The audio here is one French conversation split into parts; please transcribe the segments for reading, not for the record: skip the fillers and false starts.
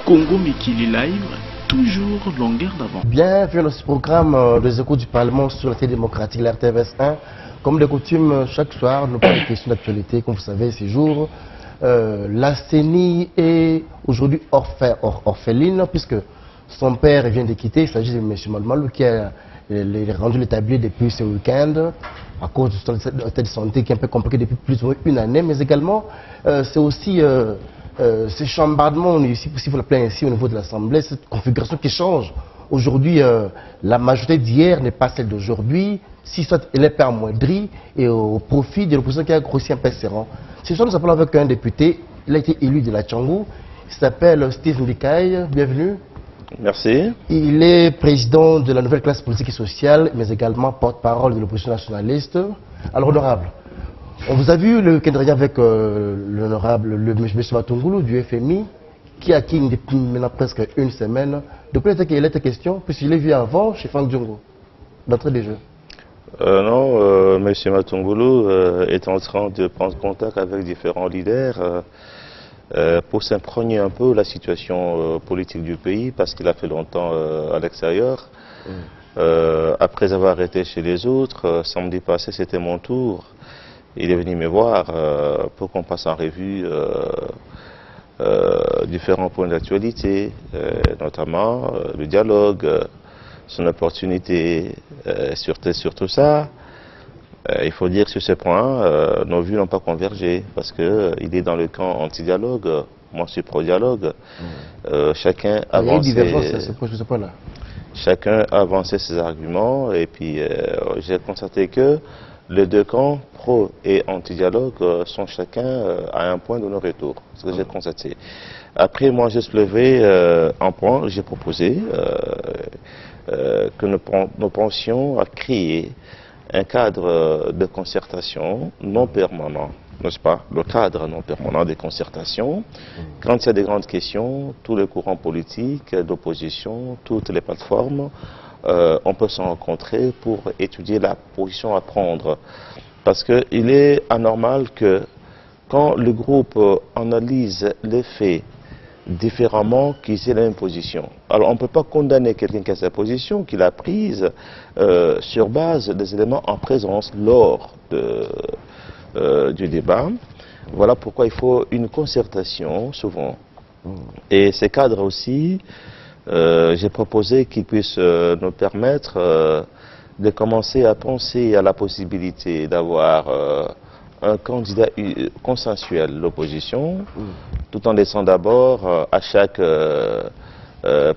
Congo Mikili Live, toujours longueur d'avant. Bienvenue dans ce programme des échos du Parlement sur la télé démocratique, la RTVS 1. Comme de coutume, chaque soir, nous parlons des questions d'actualité. Comme vous savez, ces jours, la CENI est aujourd'hui orpheline, puisque son père vient de quitter. Il s'agit de M. Malmalou qui a rendu l'établi depuis ce week-end à cause de son état de santé qui est un peu compliqué depuis plus ou moins une année. Mais également, c'est aussi ce chambardement, si vous l'appelez ainsi, au niveau de l'Assemblée, cette configuration qui change. Aujourd'hui, la majorité d'hier n'est pas celle d'aujourd'hui. Si soit elle est pas amoindrie et au profit de l'opposition qui a grossi un peu ses rangs. Ce soir, nous appelons avec un député. Il a été élu de la Tchangou. Il s'appelle Steve Ndikaï. Bienvenue. Merci. Il est président de la nouvelle classe politique et sociale, mais également porte-parole de l'opposition nationaliste. Alors, honorable, on vous a vu le week-end dernier avec l'honorable M. Matungulu du FMI, qui a acquis depuis maintenant presque une semaine. Depuis il était question, puisqu'il l'ai vu avant chez Franck Djongo, d'entrée des jeux. Non, M. Matungulu est en train de prendre contact avec différents leaders pour s'imprégner un peu la situation politique du pays, parce qu'il a fait longtemps à l'extérieur. Après avoir été chez les autres, samedi passé, c'était mon tour. Il est venu me voir pour qu'on passe en revue différents points d'actualité, notamment le dialogue, son opportunité sur tout ça. Il faut dire que sur ce point, nos vues n'ont pas convergé parce qu'il est dans le camp anti-dialogue, moi je suis pro-dialogue. Chacun a avancé ses arguments et puis j'ai constaté que les deux camps, pro et anti-dialogue, sont chacun à un point de non-retour. C'est ce que j'ai constaté. Après, moi, j'ai soulevé un point, j'ai proposé que nous pensions à créer un cadre de concertation non permanent, n'est-ce pas? Le cadre non permanent des concertations. Quand il y a des grandes questions, tous les courants politiques d'opposition, toutes les plateformes, on peut se rencontrer pour étudier la position à prendre. Parce qu'il est anormal que quand le groupe analyse les faits différemment, qu'ils aient la même position. Alors on ne peut pas condamner quelqu'un qui a sa position, qu'il a prise sur base des éléments en présence lors du débat. Voilà pourquoi il faut une concertation souvent. Et ces cadres aussi, j'ai proposé qu'ils puissent nous permettre de commencer à penser à la possibilité d'avoir un candidat consensuel, l'opposition, tout en laissant d'abord à chaque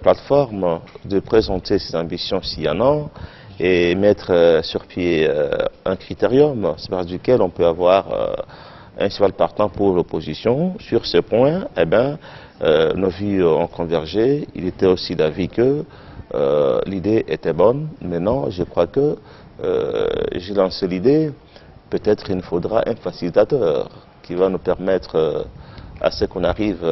plateforme de présenter ses ambitions s'il y en a, et mettre sur pied un critérium, c'est par duquel on peut avoir un cheval partant pour l'opposition. Sur ce point, eh ben, nos vues ont convergé. Il était aussi d'avis que l'idée était bonne. Maintenant, je crois que j'ai lancé l'idée. Peut-être il nous faudra un facilitateur qui va nous permettre à ce qu'on arrive...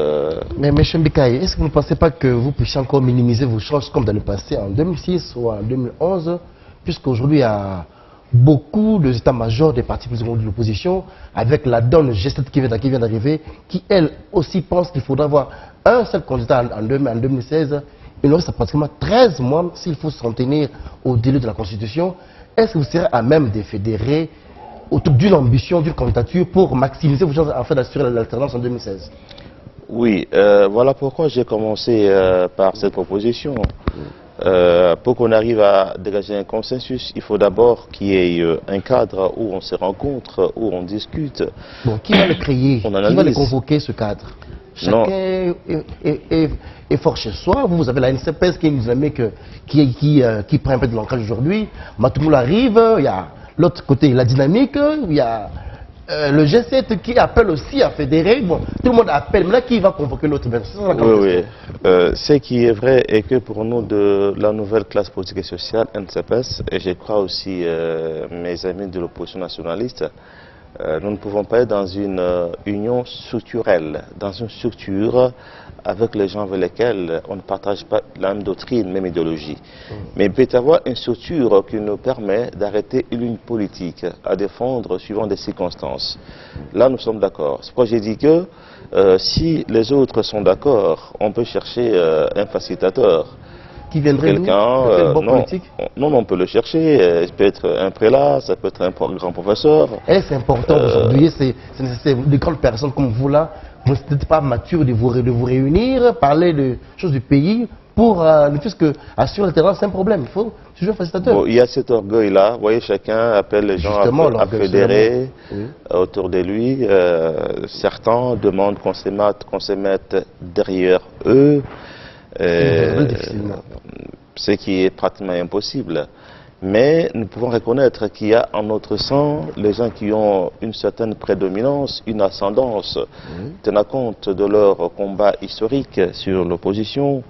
Mais M. Mbikaï, est-ce que vous ne pensez pas que vous puissiez encore minimiser vos chances comme dans le passé, en 2006 ou en 2011, puisqu'aujourd'hui il y a beaucoup de états-majors des partis politiques de l'opposition, avec la donne G7 qui vient d'arriver, qui elle aussi pense qu'il faudra avoir un seul candidat en 2016. Il nous reste pratiquement 13 mois s'il faut s'en tenir au délai de la Constitution. Est-ce que vous serez à même de fédérer autour d'une ambition, d'une candidature pour maximiser vos chances afin d'assurer l'alternance en 2016? Oui, voilà pourquoi j'ai commencé par cette proposition. Pour qu'on arrive à dégager un consensus, il faut d'abord qu'il y ait un cadre où on se rencontre, où on discute. Bon, qui va le créer? Qui va le convoquer, ce cadre? Chacun est fort chez soi. Vous avez la NCPS qui est une dynamique qui prend un peu de l'ancrage aujourd'hui. Matoumoul arrive, il y a l'autre côté, la dynamique, il y a le G7 qui appelle aussi à fédérer. Bon, tout le monde appelle, mais là, qui va convoquer l'autre? Oui. Ce qui est vrai est que pour nous, de la nouvelle classe politique et sociale, NCPS, et je crois aussi mes amis de l'opposition nationaliste, Nous ne pouvons pas être dans une union structurelle, dans une structure avec les gens avec lesquels on ne partage pas la même doctrine, même idéologie. Mais il peut y avoir une structure qui nous permet d'arrêter une ligne politique à défendre suivant des circonstances. Là, nous sommes d'accord. C'est pourquoi j'ai dit que si les autres sont d'accord, on peut chercher un facilitateur. Qui viendrait Quelqu'un, bon politique? Non, on peut le chercher. Ça peut être un prélat, ça peut être un grand professeur. Est-ce important aujourd'hui? C'est de grandes personnes comme vous là. Vous n'êtes pas mature de vous réunir, parler de choses du pays pour ne fût-ce que assurer le terrain, c'est un problème. Il faut toujours un facilitateur. Bon, il y a cet orgueil-là. Vous voyez, chacun appelle les gens à fédérer autour de lui. Certains demandent qu'on se mette derrière eux. Ce qui est pratiquement impossible. Mais nous pouvons reconnaître qu'il y a en notre sang les gens qui ont une certaine prédominance, une ascendance, tenant compte de leur combat historique sur l'opposition.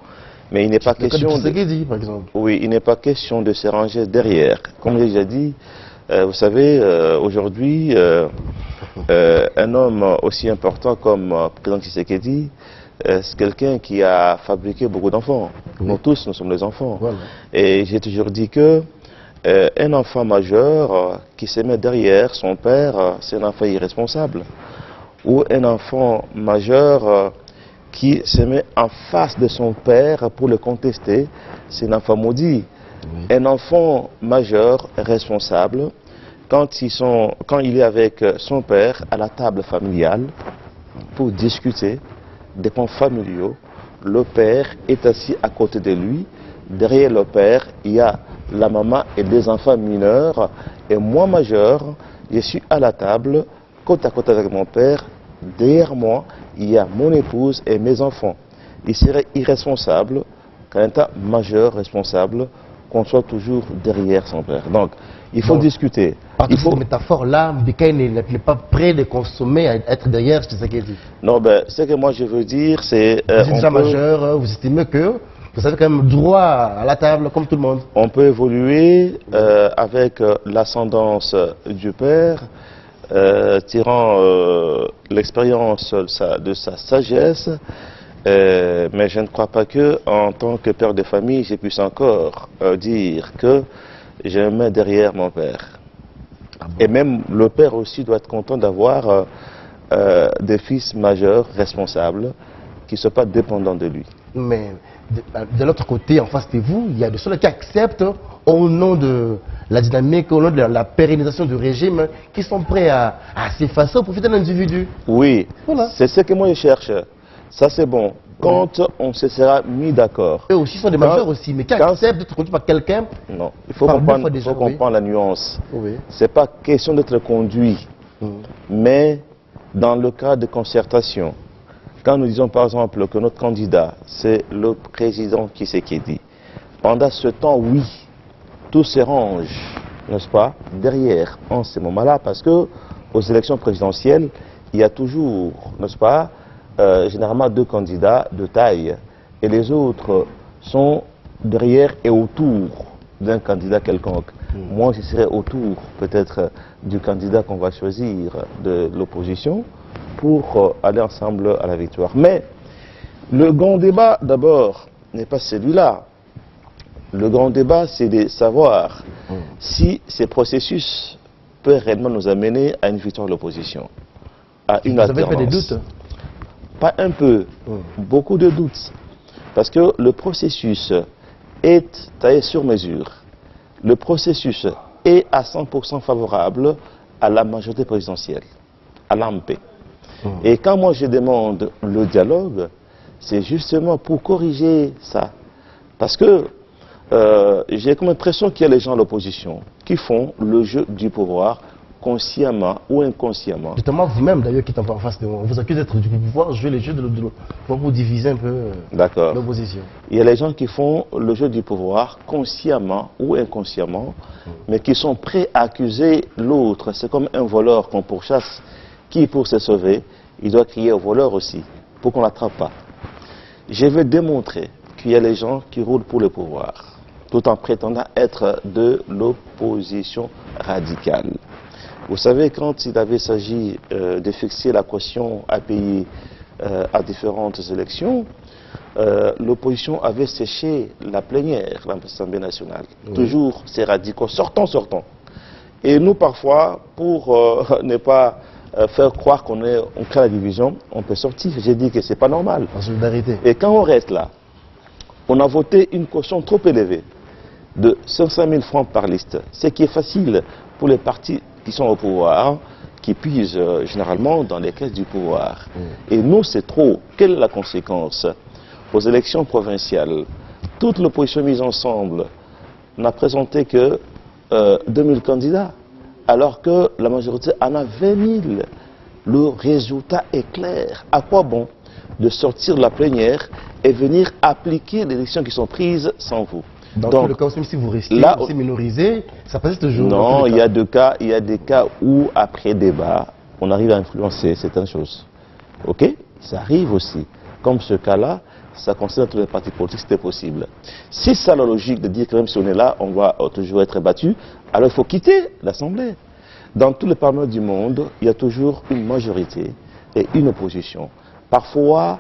Mais il n'est pas question par exemple. Oui, il n'est pas question de se ranger derrière. Comme j'ai déjà dit, vous savez, aujourd'hui, un homme aussi important comme le président Tshisekedi, c'est quelqu'un qui a fabriqué beaucoup d'enfants. Nous tous, nous sommes des enfants. Voilà. Et j'ai toujours dit que un enfant majeur qui se met derrière son père, c'est un enfant irresponsable. Ou un enfant majeur qui se met en face de son père pour le contester, c'est un enfant maudit. Un enfant majeur responsable, quand il est avec son père à la table familiale pour discuter des points familiaux, le père est assis à côté de lui. Derrière le père, il y a la maman et des enfants mineurs. Et moi, majeur, je suis à la table, côte à côte avec mon père. Derrière moi, il y a mon épouse et mes enfants. Il serait irresponsable, qu'un état majeur responsable, qu'on soit toujours derrière son père. Donc, il faut discuter. Par cette métaphore-là, Mbeka n'est pas prêt de consommer, à être derrière, c'est ce qu'il dit. Non, ben, ce que moi je veux dire, c'est... vous êtes déjà majeur, vous estimez que vous avez quand même droit à la table, comme tout le monde. On peut évoluer avec l'ascendance du père, tirant l'expérience de sa sagesse, mais je ne crois pas que, en tant que père de famille, je puisse encore dire que je me mets derrière mon père. Et même le père aussi doit être content d'avoir des fils majeurs responsables qui ne sont pas dépendants de lui. Mais de l'autre côté, en face de vous, il y a des choses qui acceptent au nom de la dynamique, au nom de la pérennisation du régime, qui sont prêts à s'effacer au profit d'un individu. Oui, voilà. C'est ce que moi je cherche. Ça c'est bon. Quand on se sera mis d'accord. Eux aussi sont des majeurs aussi, mais qui acceptent d'être conduits par quelqu'un. Non, il faut comprendre la nuance. Ce n'est pas question d'être conduit, mais dans le cadre de concertation. Quand nous disons par exemple que notre candidat, c'est le président Tshisekedi, pendant ce temps, oui, tout se range, n'est-ce pas, derrière en ce moment-là, parce que aux élections présidentielles, il y a toujours, n'est-ce pas, généralement deux candidats de taille, et les autres sont derrière et autour d'un candidat quelconque. Moi, je serais autour peut-être du candidat qu'on va choisir de l'opposition pour aller ensemble à la victoire. Mais le grand débat, d'abord, n'est pas celui-là. Le grand débat, c'est de savoir si ces processus peuvent réellement nous amener à une victoire de l'opposition, à une alternance. Vous avez fait des doutes? Pas un peu, beaucoup de doutes. Parce que le processus est taillé sur mesure. Le processus est à 100% favorable à la majorité présidentielle, à l'AMP. Et quand moi je demande le dialogue, c'est justement pour corriger ça. Parce que j'ai comme l'impression qu'il y a les gens à l'opposition qui font le jeu du pouvoir consciemment ou inconsciemment. Notamment vous-même d'ailleurs qui êtes en face de moi, on vous accuse d'être du pouvoir, jouer les jeux de pour vous diviser un peu l'opposition. Il y a les gens qui font le jeu du pouvoir consciemment ou inconsciemment, mais qui sont prêts à accuser l'autre. C'est comme un voleur qu'on pourchasse, qui pour se sauver, il doit crier au voleur aussi, pour qu'on ne l'attrape pas. Je vais démontrer qu'il y a les gens qui roulent pour le pouvoir, tout en prétendant être de l'opposition radicale. Vous savez, quand il avait s'agi de fixer la caution à payer à différentes élections, l'opposition avait séché la plénière de l'Assemblée nationale. Oui. Toujours ces radicaux, sortons. Et nous, parfois, pour ne pas faire croire qu'on crée la division, on peut sortir. J'ai dit que c'est pas normal. En solidarité. Et quand on reste là, on a voté une caution trop élevée de 500 000 francs par liste, ce qui est facile pour les partis qui sont au pouvoir, qui puisent généralement dans les caisses du pouvoir. Et nous, c'est trop. Quelle est la conséquence? Aux élections provinciales, toute l'opposition mise ensemble n'a présenté que 2000 candidats, alors que la majorité en a 20 000. Le résultat est clair. À quoi bon de sortir de la plénière et venir appliquer les décisions qui sont prises sans vous? Dans tout le cas, même si vous restez là, aussi minorisé, ça passe toujours. Non, il y a des cas où, après débat, on arrive à influencer certaines choses. Ok? Ça arrive aussi. Comme ce cas-là, ça concerne tous les partis politiques, c'était possible. Si c'est la logique de dire que même si on est là, on va toujours être battu, alors il faut quitter l'Assemblée. Dans tous les parlements du monde, il y a toujours une majorité et une opposition. Parfois,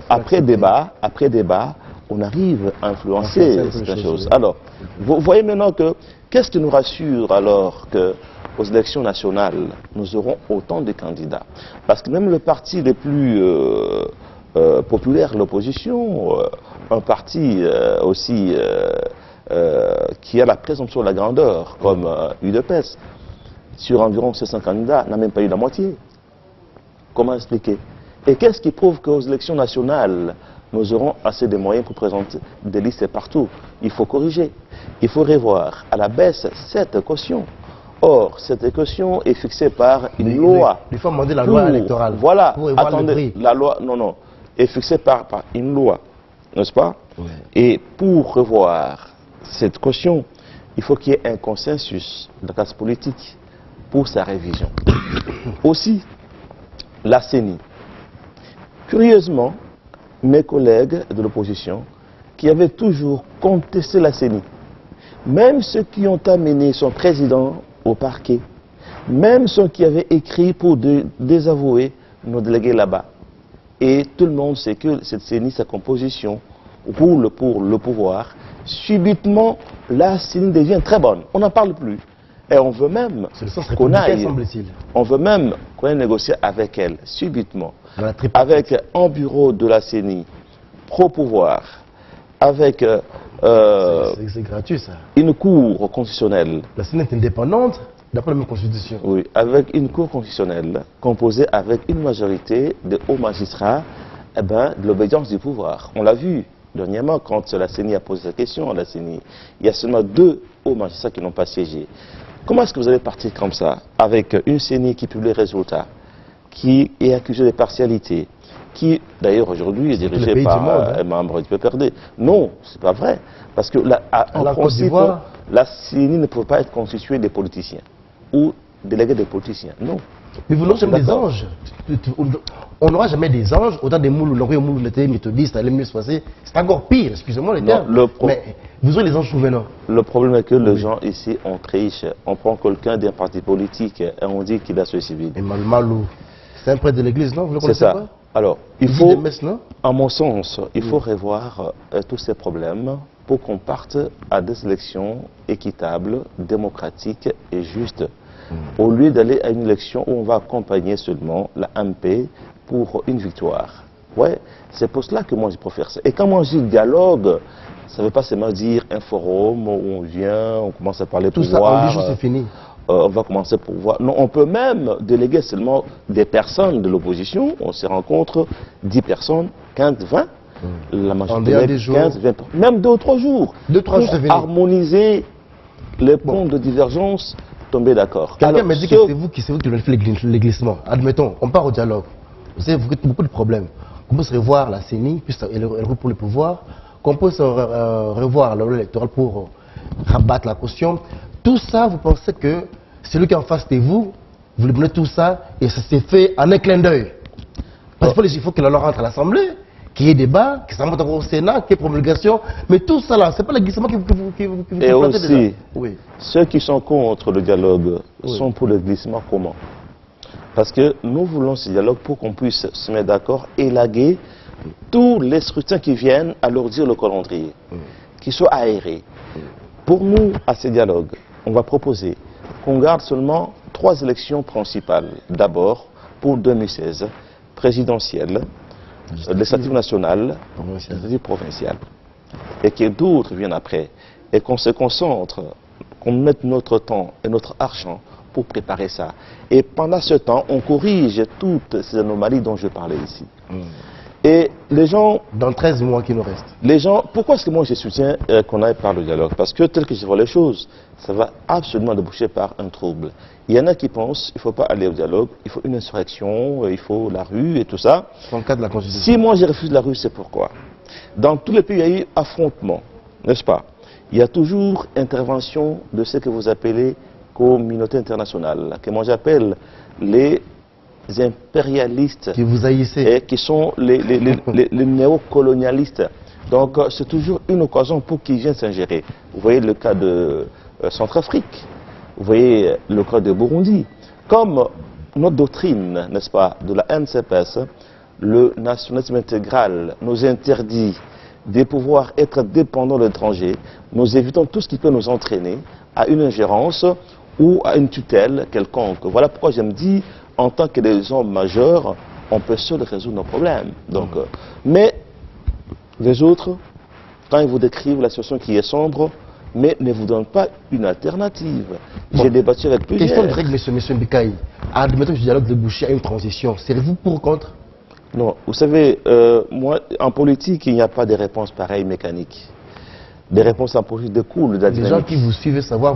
après débat, on arrive à influencer certaines choses. Alors, vous voyez maintenant que, qu'est-ce qui nous rassure alors qu'aux élections nationales, nous aurons autant de candidats? Parce que même le parti le plus populaire, l'opposition, un parti aussi qui a la présomption de la grandeur, comme UDPS, sur environ 700 candidats, n'a même pas eu la moitié. Comment expliquer? Et qu'est-ce qui prouve qu'aux élections nationales, nous aurons assez de moyens pour présenter des listes partout? Il faut corriger. Il faut revoir à la baisse cette caution. Or, cette caution est fixée par une loi. Il faut demander la loi électorale. Voilà, attendez, la loi, non, est fixée par une loi, n'est-ce pas? Oui. Et pour revoir cette caution, il faut qu'il y ait un consensus de la classe politique pour sa révision. Aussi, la CENI. Curieusement, mes collègues de l'opposition, qui avaient toujours contesté la CENI, même ceux qui ont amené son président au parquet, même ceux qui avaient écrit pour désavouer nos délégués là-bas. Et tout le monde sait que cette CENI, sa composition, roule pour le pouvoir. Subitement, la CENI devient très bonne. On n'en parle plus. Et on veut même qu'on aille, négocier avec elle, subitement, avec un bureau de la CENI pro-pouvoir, avec c'est gratuit, ça. Une cour constitutionnelle. La CENI est indépendante, d'après la même constitution. Oui, avec une cour constitutionnelle composée avec une majorité de hauts magistrats, de l'obédience du pouvoir. On l'a vu dernièrement quand la CENI a posé cette question à la CENI. Il y a seulement 2 hauts magistrats qui n'ont pas siégé. Comment est-ce que vous allez partir comme ça, avec une CENI qui publie les résultats, qui est accusée de partialité, qui d'ailleurs aujourd'hui est dirigée par un membre du PPRD? Non, c'est pas vrai. Parce que en principe, la CENI ne peut pas être constituée des politiciens ou délégués des politiciens. Non. Mais vous n'aurez jamais des anges. On n'aura jamais des anges. Autant des moules, on était méthodiste, allait mieux se passer. C'est encore pire, excusez-moi les termes. Mais vous aurez les anges tout maintenant. Le problème est que les gens ici, on triche. On prend quelqu'un d'un parti politique et on dit qu'il a ce civil. Et Malmalou, c'est un prêtre de l'église, non? Vous le connaissez pas? Alors, il faut, à mon sens, il faut revoir tous ces problèmes pour qu'on parte à des élections équitables, démocratiques et justes. Au lieu d'aller à une élection où on va accompagner seulement la MP pour une victoire. Ouais, c'est pour cela que moi je préfère ça. Et quand moi je dis dialogue, ça ne veut pas seulement dire un forum où on vient, on commence à parler tout pouvoir. Tout ça, en 10 jours c'est fini. On va commencer pour voir. Non, on peut même déléguer seulement des personnes de l'opposition. On se rencontre 10 personnes, 15, 20. La majorité des 15, 20, même 2 ou 3 jours. 2 ou 3 jours, c'est fini. Harmoniser les points de divergence. Tomber d'accord. Quelqu'un m'a dit que c'est vous qui avez fait les glissements. Admettons, on part au dialogue. Vous savez, vous avez beaucoup de problèmes. On peut se revoir la CENI, puis elle roule pour le pouvoir. Qu'on peut se revoir la loi électorale pour rabattre la caution. Tout ça, vous pensez que celui qui est en face de vous, vous lui donnez tout ça et ça s'est fait en un clin d'œil. Parce qu'il faut que la loi rentre à l'Assemblée, qu'il y ait débat, que ça monte encore au Sénat, qu'il y ait promulgation. Mais tout ça là, c'est pas le glissement qui vous Et aussi, déjà. Oui. ceux qui sont contre le dialogue sont pour le glissement comment? Parce que nous voulons ce dialogue pour qu'on puisse se mettre d'accord, élaguer tous les scrutins qui viennent alourdir le calendrier, qui soient aérés. Pour nous, à ce dialogue, on va proposer qu'on garde seulement 3 élections principales. D'abord, pour 2016, présidentielle, législative nationale, législative provinciale. Et que d'autres viennent après. Et qu'on se concentre, qu'on mette notre temps et notre argent pour préparer ça. Et pendant ce temps, on corrige toutes ces anomalies dont je parlais ici. Et les gens... Dans 13 mois qui nous restent. Les gens... Pourquoi est-ce que moi je soutiens qu'on aille par le dialogue? Parce que tel que je vois les choses, ça va absolument déboucher par un trouble. Il y en a qui pensent qu'il ne faut pas aller au dialogue, il faut une insurrection, il faut la rue et tout ça. Dans le cadre de la Constitution. Si moi je refuse la rue, c'est pourquoi? Dans tous les pays, il y a eu affrontement, n'est-ce pas? Il y a toujours intervention de ce que vous appelez communauté internationale, que moi j'appelle les impérialistes, que vous haïssez, et qui sont les néocolonialistes. Donc c'est toujours une occasion pour qu'ils viennent s'ingérer. Vous voyez le cas de Centrafrique, vous voyez le cas de Burundi. Comme notre doctrine, n'est-ce pas, de la NCPS, le nationalisme intégral nous interdit de pouvoir être dépendants de l'étranger, nous évitons tout ce qui peut nous entraîner à une ingérence ou à une tutelle quelconque. Voilà pourquoi je me dis, en tant que des hommes majeurs, on peut seul résoudre nos problèmes. Donc, mais les autres, quand ils vous décrivent la situation qui est sombre, mais ne vous donnent pas une alternative. Bon. J'ai débattu avec plusieurs. Question de règle, monsieur Mbikaï. Admettons que le dialogue débouche à une transition. Serez-vous pour ou contre? Non, vous savez, moi, en politique, il n'y a pas de réponse pareille mécanique. Des réponses en politique découlent de la Les gens dynamique. qui vous suivent savoir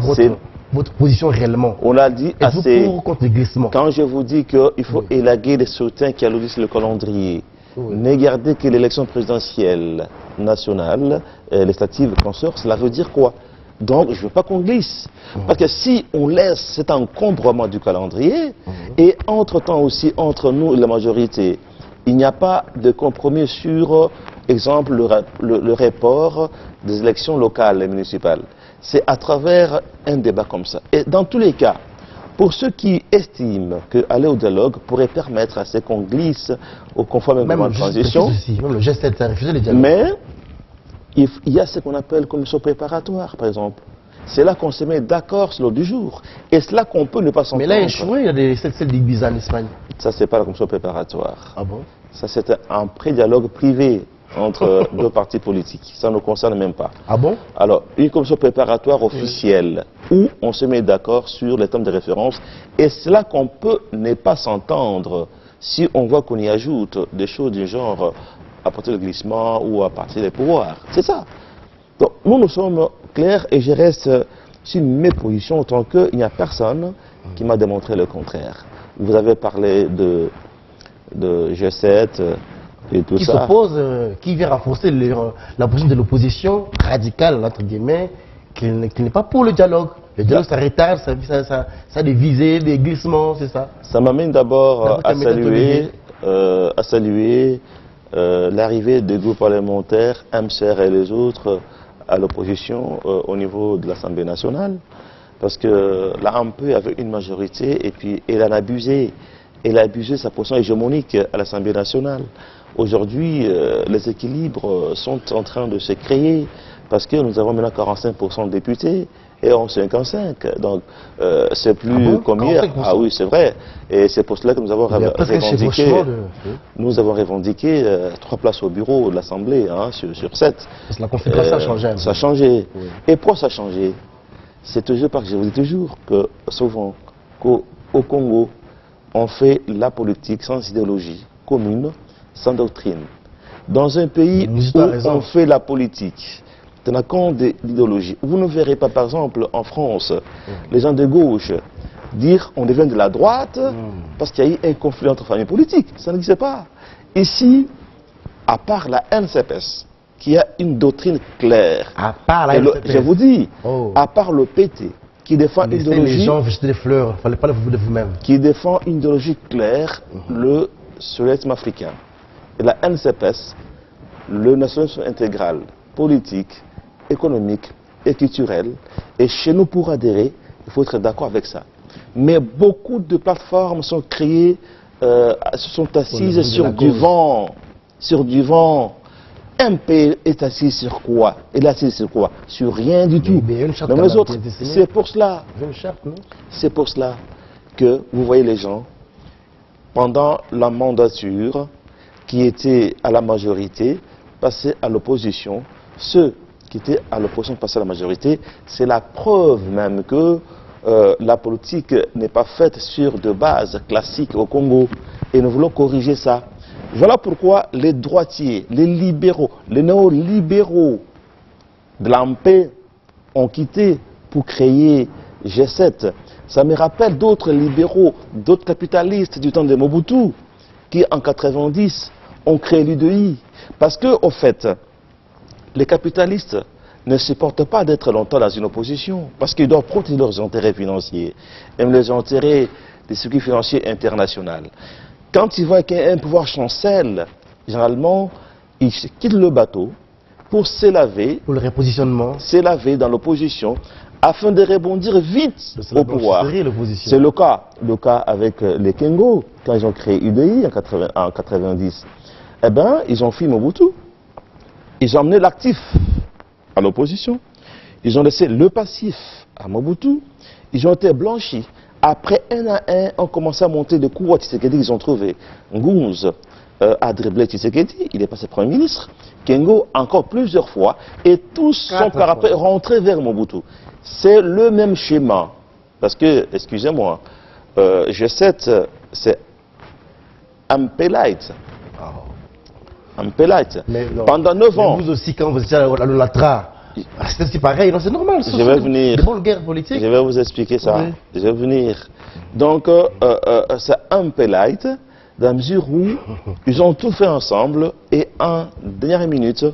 votre position réellement. On l'a dit Êtes-vous assez. pour ou contre le glissement? Quand je vous dis qu'il faut élaguer les scrutins qui alourdissent le calendrier, Oui. ne garder que l'élection présidentielle nationale, législative, consort, cela veut dire quoi? Donc, je ne veux pas qu'on glisse. Parce que si on laisse cet encombrement du calendrier, et entre-temps aussi, entre nous et la majorité, il n'y a pas de compromis sur, exemple, le report des élections locales et municipales. C'est à travers un débat comme ça. Et dans tous les cas, pour ceux qui estiment qu'aller au dialogue pourrait permettre à ce qu'on glisse au conforme de la transition, même le G7 a refusé le dialogue. mais il y a ce qu'on appelle commission préparatoire, par exemple. C'est là qu'on se met d'accord sur l'ordre du jour. Et c'est là qu'on peut ne pas s'entendre. Mais là, échoué, il y a des celles d'Ibiza en Espagne. Ça, c'est pas la commission préparatoire. Ah bon? Ça, c'est un pré-dialogue privé entre deux partis politiques. Ça ne nous concerne même pas. Ah bon? Alors, une commission préparatoire officielle où on se met d'accord sur les termes de référence. Et c'est là qu'on peut ne pas s'entendre si on voit qu'on y ajoute des choses du genre à partir du glissement ou à partir des pouvoirs. C'est ça. Donc, nous sommes clairs et je reste sur mes positions en tant qu'il n'y a personne qui m'a démontré le contraire. Vous avez parlé de G7 et tout qui ça. s'oppose, qui vient renforcer la position de l'opposition radicale, entre guillemets, qui n'est pas pour le dialogue. Le dialogue, ça retarde, ça a des visées, des glissements, c'est ça. Ça m'amène d'abord à saluer l'arrivée des groupes parlementaires, MCR et les autres, à l'opposition au niveau de l'Assemblée nationale. Parce que la AMP avait une majorité et puis elle en a abusé. Elle a abusé sa position hégémonique à l'Assemblée nationale. Aujourd'hui, les équilibres sont en train de se créer parce que nous avons maintenant 45% de députés et on 55. Donc, c'est plus comme hier. Ah oui, c'est vrai. Et c'est pour cela que nous avons revendiqué 3 places au bureau de l'Assemblée sur 7. Parce que la configuration a changé. Ça a changé. Oui. Et pourquoi ça a changé? C'est toujours parce que je vous dis toujours que souvent, qu'au Congo, on fait la politique sans idéologie commune, sans doctrine. Dans un pays où on fait la politique, tenant compte de l'idéologie, vous ne verrez pas, par exemple, en France, les gens de gauche dire on devient de la droite parce qu'il y a eu un conflit entre familles politiques. Ça n'existe pas. Ici, à part la NCPS, qui a une doctrine claire, à part la NCPS. Je vous dis, à part le PT, qui défend une idéologie. Les gens jeter des fleurs, il ne fallait pas le vous de vous-même. Qui défend une idéologie claire, le socialisme africain. Et la NCPS le nationalisme intégral, politique, économique et culturel. Et chez nous, pour adhérer, il faut être d'accord avec ça. Mais beaucoup de plateformes sont créées, sont assises sur du vent. Sur du vent. MP est assis sur quoi? Il est assis sur quoi? Sur rien du tout. Mais une charte mais les autres, c'est pour cela. Une charte, non? C'est pour cela que vous voyez les gens, pendant la mandature, qui étaient à la majorité, passer à l'opposition. Ceux qui étaient à l'opposition passer à la majorité, c'est la preuve même que la politique n'est pas faite sur de bases classiques au Congo. Et nous voulons corriger ça. Voilà pourquoi les droitiers, les libéraux, les néolibéraux de l'AMP ont quitté pour créer G7. Ça me rappelle d'autres libéraux, d'autres capitalistes du temps de Mobutu, qui en 90 ont créé l'UDI. Parce que, au fait, les capitalistes ne supportent pas d'être longtemps dans une opposition, parce qu'ils doivent protéger leurs intérêts financiers, et les intérêts des circuits financiers internationaux. Quand ils voient qu'il y a un pouvoir chancelle, généralement, ils quittent le bateau pour s'élaver, pour le repositionnement, s'élaver dans l'opposition, afin de rebondir vite au pouvoir. C'est le cas avec les Kengo, quand ils ont créé UDI en 90. Eh bien, ils ont fait Mobutu. Ils ont amené l'actif à l'opposition. Ils ont laissé le passif à Mobutu. Ils ont été blanchis. Après, un à un, on commencé à monter des coups à Tshisekedi qu'ils ont trouvé. Ngouz a dribblé Tshisekedi, il est passé Premier ministre. Kengo encore plusieurs fois. Et tous sont par après rentrés vers Mobutu. C'est le même schéma. Parce que, excusez-moi, G7, c'est Ampelite. Ampelite. Pendant 9 ans. Mais vous aussi, quand vous étiez à l'ONATRA, c'est aussi pareil, non, c'est normal. Je vais venir. Des bonnes guerres politiques. Je vais vous expliquer ça. Oui. Je vais venir. Donc, c'est Ampelite, dans la mesure où ils ont tout fait ensemble et en dernière minute,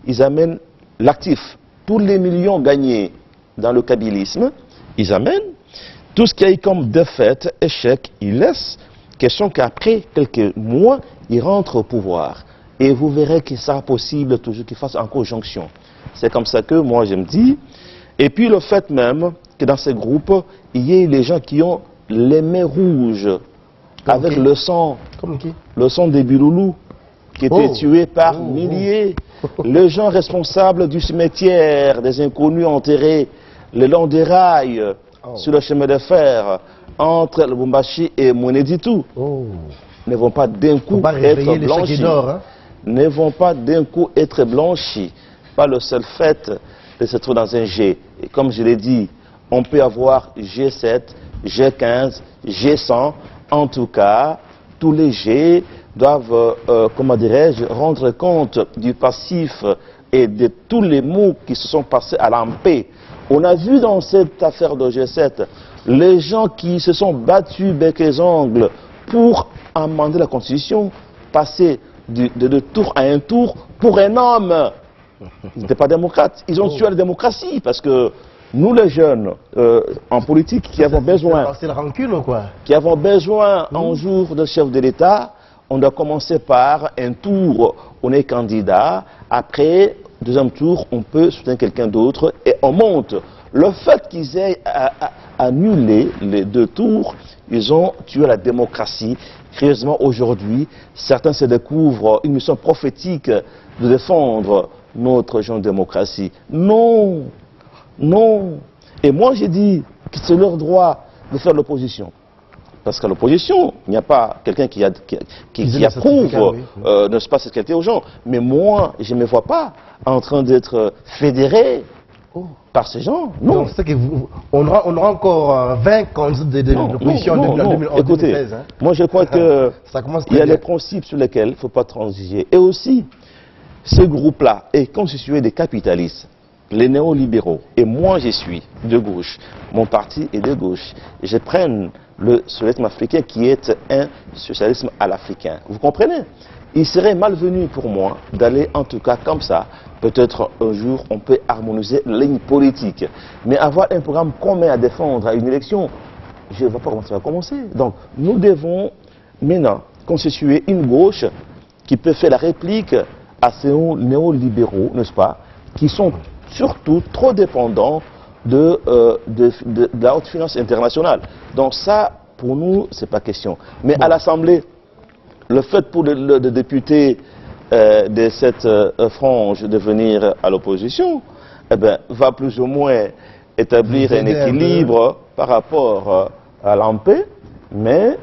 ils amènent l'actif. Tous les millions gagnés dans le kabylisme, ils amènent. Tout ce qu'il y a eu comme défaite, échec, ils laissent. Question qu'après quelques mois, ils rentrent au pouvoir. Et vous verrez qu'il sera possible toujours qu'ils fassent encore jonction. C'est comme ça que moi je me dis. Et puis le fait même que dans ces groupes, il y ait les gens qui ont les mains rouges, avec le sang, le sang des Biloulous, qui étaient tués par milliers. Les gens responsables du cimetière, des inconnus enterrés le long des rails, sur le chemin de fer, entre Lubumbashi et Mweneditu, ne vont pas d'un coup être blanchis. Ne vont pas d'un coup être blanchis. Pas le seul fait de se trouver dans un G. Et comme je l'ai dit, on peut avoir G7, G15, G100. En tout cas, tous les G doivent, comment dirais-je, rendre compte du passif et de tous les mots qui se sont passés à l'AMP. On a vu dans cette affaire de G7, les gens qui se sont battus bec et ongles pour amender la Constitution, passer de tour à un tour pour un homme. Ils n'étaient pas démocrates. Ils ont tué la démocratie parce que nous, les jeunes, en politique, qui avons besoin... C'est la rancune, quoi. Qui avons besoin un jour de chef de l'État, on doit commencer par un tour, on est candidat. Après, deuxième tour, on peut soutenir quelqu'un d'autre et on monte. Le fait qu'ils aient annulé les 2 tours, ils ont tué la démocratie. Curieusement, aujourd'hui, certains se découvrent une mission prophétique de défendre notre genre de démocratie. Non, non. Et moi, j'ai dit que c'est leur droit de faire l'opposition. Parce qu'à l'opposition, il n'y a pas quelqu'un qui approuve, n'est-ce pas, cette qualité aux gens. Mais moi, je ne me vois pas en train d'être fédéré par ces gens. Non. On aura encore 20 candidats de l'opposition en 2016. Écoutez, moi je crois qu'il y a des principes sur lesquels il ne faut pas transiger. Et aussi, ce groupe-là est constitué des capitalistes, les néolibéraux. Et moi je suis de gauche. Mon parti est de gauche. Je prends le socialisme africain qui est un socialisme à l'africain. Vous comprenez? Il serait malvenu pour moi d'aller en tout cas comme ça. Peut-être un jour on peut harmoniser la ligne politique. Mais avoir un programme commun à défendre à une élection, je ne vois pas comment ça va commencer. Donc nous devons maintenant constituer une gauche qui peut faire la réplique à ces néolibéraux, n'est-ce pas, qui sont surtout trop dépendants de la haute finance internationale. Donc ça, pour nous, c'est pas question. Mais à l'Assemblée, le fait pour le député de cette frange de venir à l'opposition, eh ben, va plus ou moins établir un équilibre par rapport à l'AMP, mais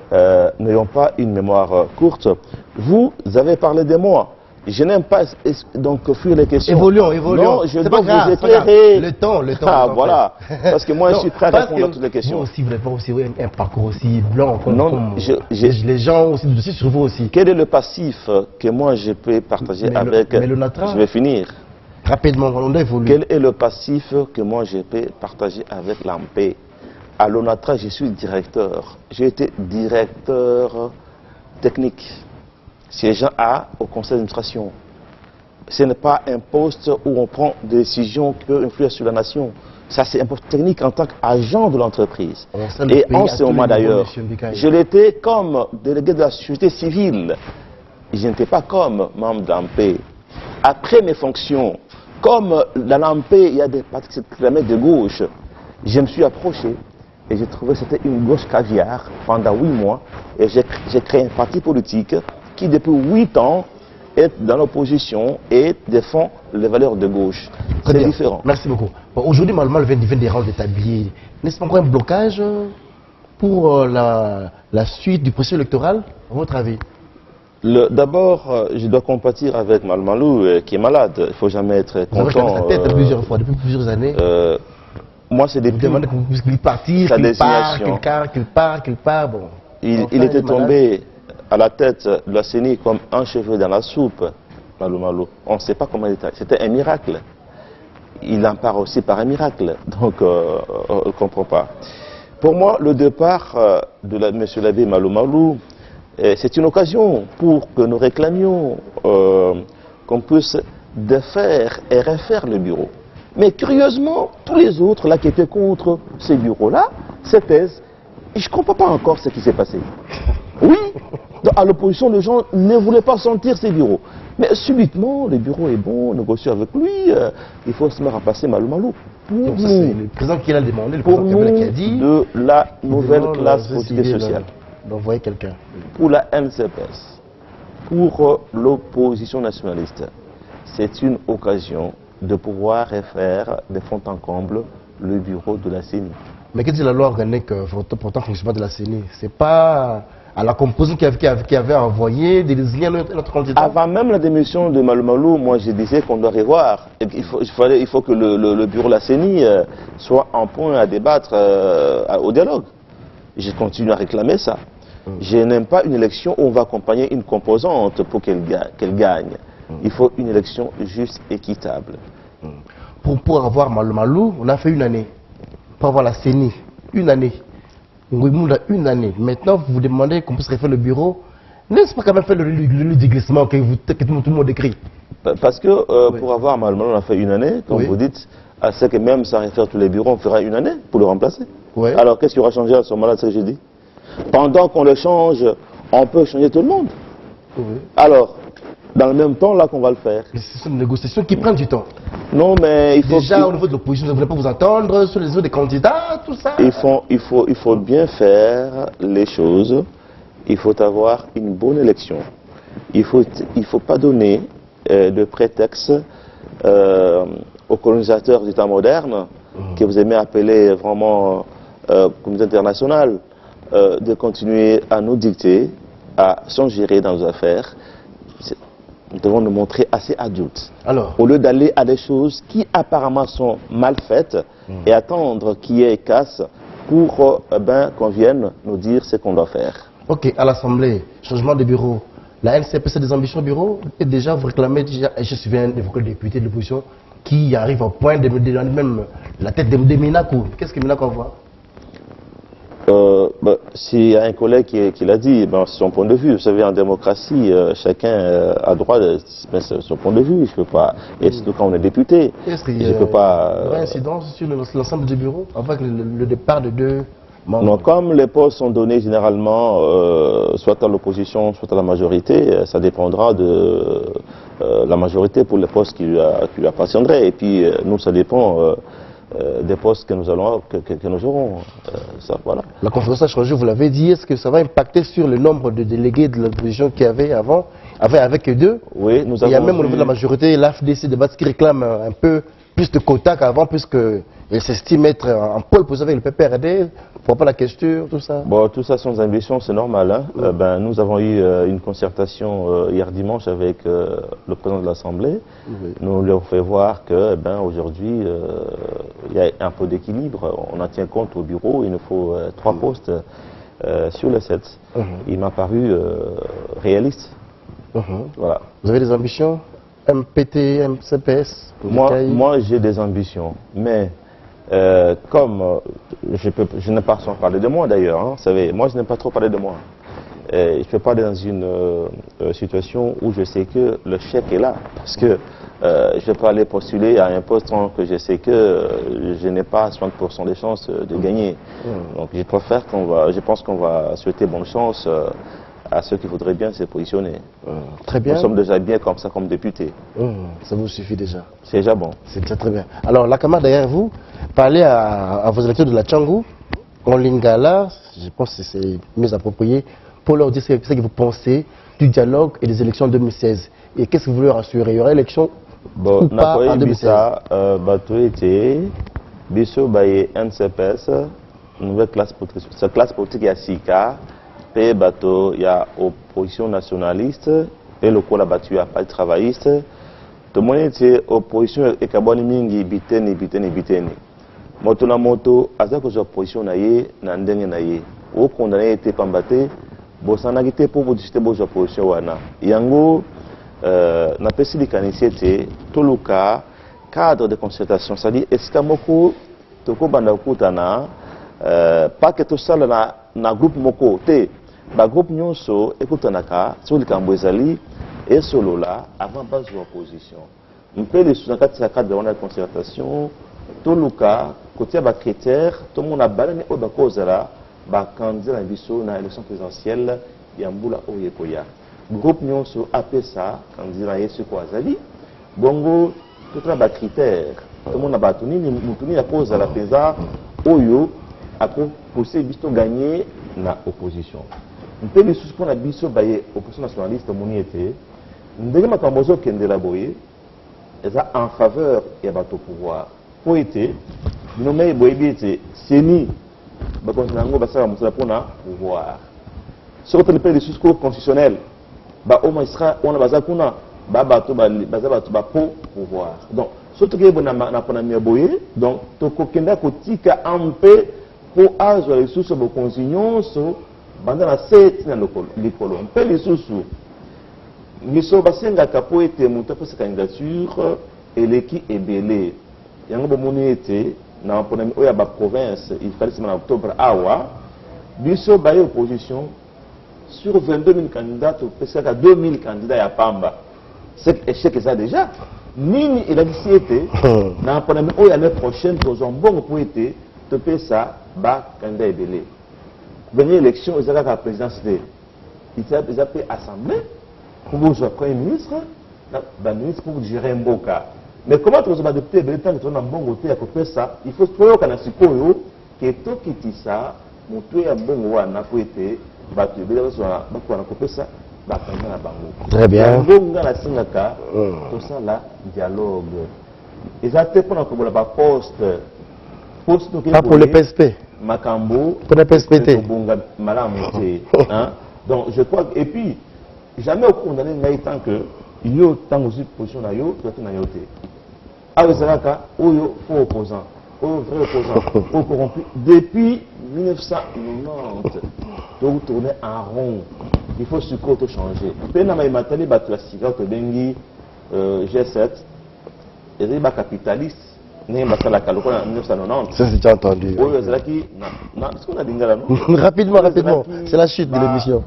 n'ayons pas une mémoire courte. Vous avez parlé de moi. Je n'aime pas donc fuir les questions. Évoluons. Non, je dois vous éclairer. Le temps. Ah, voilà. Parce que moi, je suis prêt à répondre à toutes les questions. Vous aussi, vous n'avez pas aussi un parcours aussi blanc comme, non, les gens aussi du dossier sur vous aussi. Quel est le passif que moi je peux partager avec... Je vais finir. Rapidement, on a évolué. Quel est le passif que moi je peux partager avec l'AMP? À l'ONATRA, je suis directeur. J'ai été directeur technique, siégeant au conseil d'administration. Ce n'est pas un poste où on prend des décisions qui peuvent influer sur la nation. Ça, c'est un poste technique en tant qu'agent de l'entreprise. Et en ce moment d'ailleurs, je l'étais comme délégué de la société civile. Je n'étais pas comme membre de l'AMP. Après mes fonctions, comme dans l'AMP, il y a des partis qui se clamaient de gauche, je me suis approché et j'ai trouvé que c'était une gauche caviar pendant 8 mois. Et j'ai créé un parti politique qui, depuis 8 ans, est dans l'opposition et défend les valeurs de gauche. C'est différent. Merci beaucoup. Bon, aujourd'hui, Mal vient des rangs d'établir. N'est-ce pas encore un blocage pour la suite du processus électoral, à votre avis? D'abord, je dois compatir avec Malmalou, qui est malade. Il ne faut jamais être content. Sa tête plusieurs fois, depuis plusieurs années. Moi, c'est des... Vous demandez qu'il partir, qu'il part, bon. Il était tombé à la tête de la CENI comme un cheveu dans la soupe, Malou. On ne sait pas comment il était. C'était un miracle. Il en part aussi par un miracle. Donc, on ne comprend pas. Pour moi, le départ de M. l'abbé Malou, c'est une occasion pour que nous réclamions qu'on puisse défaire et refaire le bureau. Mais curieusement, tous les autres là qui étaient contre ces bureaux-là, ces thèses, je ne comprends pas encore ce qui s'est passé. Oui, à l'opposition, les gens ne voulaient pas sentir ces bureaux. Mais subitement, le bureau est bon, négocie avec lui, il faut se remplacer Malou. Donc c'est le président qui l'a demandé, le pour président nous, qui a dit de la nouvelle classe politique et sociale. D'envoyer quelqu'un. Pour la NCPS, pour l'opposition nationaliste, c'est une occasion de pouvoir refaire de fond en comble le bureau de la CENI. Mais qu'est-ce que la loi organique portant fonctionnement de la CENI? C'est pas à la composition qui avait envoyé de désigner notre candidat? Avant même la démission de Malou, moi je disais qu'on doit revoir. Il faut que le bureau de la CENI soit en point à débattre au dialogue. Je continue à réclamer ça. Je n'aime pas une élection où on va accompagner une composante pour qu'elle gagne. Il faut une élection juste, équitable. Pour avoir Malou, on a fait une année. Pour avoir la CENI, une année. Une année. Maintenant, vous vous demandez qu'on puisse refaire le bureau. N'est-ce pas quand même faire le déglissement que tout le monde écrit? Parce que pour avoir Malou, on a fait une année, comme vous dites, c'est que même sans refaire tous les bureaux, on fera une année pour le remplacer. Alors, qu'est-ce qui aura changé à ce moment-là, c'est ce que j'ai dit? Pendant qu'on le change, on peut changer tout le monde. Alors, dans le même temps, là qu'on va le faire. Ce sont des négociations qui prennent du temps. Non, mais il faut... Déjà, au niveau de l'opposition, vous ne voulez pas vous entendre sur les autres candidats, tout ça? Il faut bien faire les choses. Il faut avoir une bonne élection. Il faut pas donner de prétexte aux colonisateurs du temps moderne, que vous aimez appeler vraiment communauté internationale, de continuer à nous dicter, à s'ingérer dans nos affaires. Nous devons nous montrer assez adultes. Alors, au lieu d'aller à des choses qui apparemment sont mal faites et attendre qu'il y ait casse pour qu'on vienne nous dire ce qu'on doit faire. Ok, à l'Assemblée, changement de bureau. La NCPS a des ambitions bureau et déjà vous réclamez, déjà, et je suis bien d'évoquer le député de l'opposition qui arrive au point de me donner même la tête de Minakou. Qu'est-ce que Minakou voit? S'il y a un collègue qui l'a dit, c'est son point de vue. Vous savez, en démocratie, chacun a droit de son point de vue. Je peux pas, et surtout quand on est député, est-ce qu'il y a une incidence sur l'ensemble du bureau avec le départ de 2 membres? Non, comme les postes sont donnés généralement soit à l'opposition, soit à la majorité, ça dépendra de la majorité pour les postes qui lui appartiendraient. Et puis, nous, ça dépend des postes que nous aurons. Ça, voilà. La conférence a changé, vous l'avez dit. Est-ce que ça va impacter sur le nombre de délégués de l'opposition qu'il y avait avant, avec eux deux? Oui, nous avons. Il y a même au niveau de la majorité, l'AFDC de Bats qui réclame un peu plus de quotas qu'avant, puisqu'il s'estime être en pôle position avec le PPRD. Pourquoi pas la question, tout ça? Bon, tout ça sans ambition, c'est normal. Hein. Nous avons eu une concertation hier dimanche avec le président de l'Assemblée. Nous lui avons fait voir que aujourd'hui, il y a un peu d'équilibre. On en tient compte au bureau. Il nous faut 3 postes sur les 7. Il m'a paru réaliste. Voilà. Vous avez des ambitions? MPT, MCPS? Moi j'ai des ambitions. Mais comme je n'ai pas sans parler de moi d'ailleurs, hein, vous savez, moi je n'aime pas trop parler de moi. Je ne peux pas aller dans une situation où je sais que le chèque est là, parce que je ne vais pas aller postuler à un poste que je sais que je n'ai pas 60% de chances de gagner. Donc je préfère je pense qu'on va souhaiter bonne chance à ceux qui voudraient bien se positionner. Très bien. Nous sommes déjà bien comme ça comme députés. Ça vous suffit déjà. C'est déjà bon. C'est déjà très bien. Alors, la camarade derrière vous, parlez à vos électeurs de la Tchangou, en Lingala, je pense que c'est mieux approprié, pour leur dire ce que vous pensez du dialogue et des élections en 2016. Et qu'est-ce que vous voulez rassurer? Il y aura élection ou pas en 2016? Biso baye NCPS, nouvelle classe politique. Cette classe politique, il y a Sika. Pays bateau, il y a opposition nationaliste, et le coup là-bas, il y a pas de travailliste. Tout le monde était opposition et Kabani Mingi, biteni. Moto na moto, à ça que l'opposition naïe, n'andenge naïe. Au condamné était pambaté, bosana gite pour vous discuter de l'opposition wana. Yango, na pesi di kanisiete, tout le cas, cadre de concertation, c'est-à-dire, est-ce qu'il moko, toko banda kutana, pas que tout ça na groupe moko, te. Ba groupe nyonso ekotanaka sur le Cambouezali et solo là avant base de l'opposition. On peut les sous cadre de la concertation, tout le cas, côté ba critères, tout le monde a balé au bakozala, ba candidat à biso na élection présidentielle yambula oyekoya. Groupe nyonso appelle ça candidat yesu ko azali. Bongo tout ba critères, tout le monde a batuni mutuni ya kozala pesa oyo après pousser biso gagner na opposition. On peut les suspendre à biso baye opposition nationaliste moni était ndenge makambozo kendela boye eza en faveur ya bato pouvoir po été binomé boye biete seni ba konsinango basala musala pona pouvoir surtout le pays de suscours constitutionnel ba au magistrat on a baza kuna ba bato baza bato ba po pouvoir donc surtout que na pona mi boye donc to kokenda kotika ampe pour azwa les sous bo consignon so banda na set na likolo mpe lisusu miso basengaka po ete moto apesa candidature eleki ebele yango bomoni ete na mpona oyo ya baprovince ifali sima na octobre awa biso baye opposition sur 22 000 candidats topesaka 2 000 candidats ya pamba c'est échec eza déjà nini elakisi ete na mpona oyo année prochaine tozwa mbongo po ete topesa bacandidat ebele venir élection aux élections à la présidence ils appellent assemblée pour vous jouer premier ministre, ministre pour vous gérer un boca. Mais comment tu vas député le temps que tu as un bon côté à côté ça, il faut trouver qu'un asiko que tout qui dit ça, mon tout est un bon wana pour été battu. Bien sûr, on a coupé ça, très bien. Donc on a singaka, tout ça là dialogue. Ils appellent pour la poste. Pas pour le PSP. Makambo, pour le PSPT. Donc je crois et puis jamais au condamné n'a tant que il y a autant aussi position na yo, toi na yo té. Alors Zalaka, oyo faux opposant, oyo vrai opposant, au corrompu depuis 1990. Donc tourner en rond. Il faut se changer. Pena mai matali ba classique que bengi G7 et les capitaliste. Ça c'est déjà entendu. Rapidement, c'est la chute de l'émission.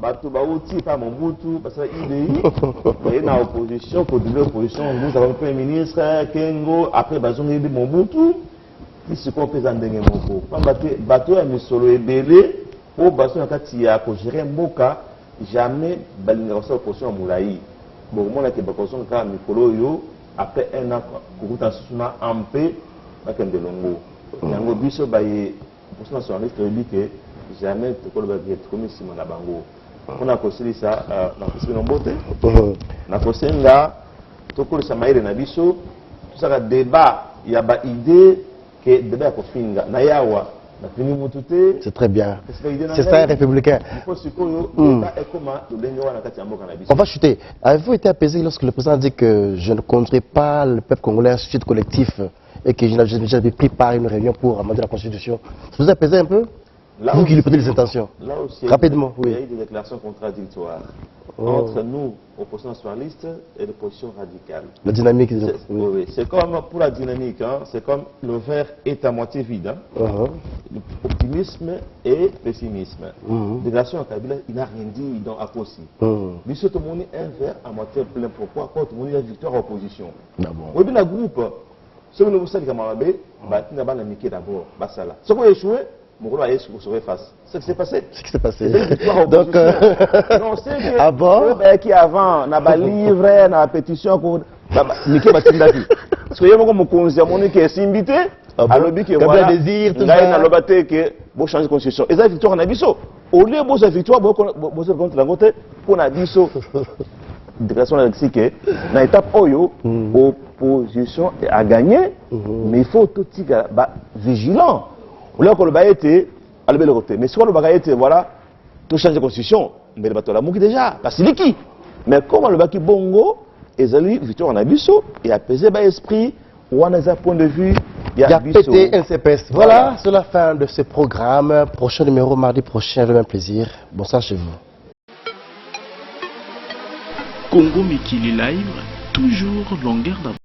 Nous avons le Premier ministre, Kengo, après Mobutu, qui se compose en dengue moko. Bateau est solo et belé, pour Basso Nakatia, pour gérer Moka, jamais Balinga opposition à Moulaï. bon moi là que bakoson ka mikolo yo après un an kukuta suna ampe bakende longo yango biso baye pour ça nationaliste dit que jamais tokolo ba bien comme si na bango on a construit ça na construit nombote na kosenga tokolo sa maire na biso tout ça débat il y a ba idée que débat ko finga na yawa na fini mutute. C'est très bien. C'est ça un républicain. On va chuter. Avez-vous été apaisé lorsque le président dit que je ne compterai pas le peuple congolais un suicide collectif et que j'avais pris part à une réunion pour amender la Constitution? Ça vous a apaisé un peu? Là vous qui lui prenez les intentions. Là aussi, rapidement, il y a eu des déclarations contradictoires entre nous, opposition nationaliste, et l'opposition radicale. La dynamique, oui, c'est comme pour la dynamique, hein, c'est comme le verre est à moitié vide. Hein. Optimisme et pessimisme. Déclaration à Kabila, il n'a rien dit dans Akosi. Mais tout le monde est un verre à moitié plein. Pourquoi? Quand tout le monde est victoire à opposition. Oui, bien, le groupe, ce que nous savons, c'est qu'on a niqué d'abord. Ce qu'on a échoué, c'est ce qui s'est passé. Ce qui s'est passé. Donc, ah bon? Qui avant, n'a pas livré, n'a pétition pour niquer Batindati. Parce que moi, comme conseiller, mon qui est invité, à l'objet que voilà, désir, tout ça. Il y a l'objet que bon changer de constitution. Et ça victoire na biso. Au lieu de victoire, bon contre la côté pour na biso. Déclaration là-dessus que dans l'étape Oyo, opposition a gagné, mais il faut tout vigilant. Là, quand le bail était, à le côté. Mais si on le bail était, voilà, tout change de constitution, mais le bateau là, mouki déjà, parce qu'il est qui? Mais comment le bail bongo, et Zali, victoire en abisso, et apaiser l'esprit, ou en un point de vue, il y a pété NCPS. Voilà, c'est la fin de ce programme. Prochain numéro, mardi prochain, le même plaisir. Bonsoir chez vous. Congo Mikili Live, toujours longueur d'avance.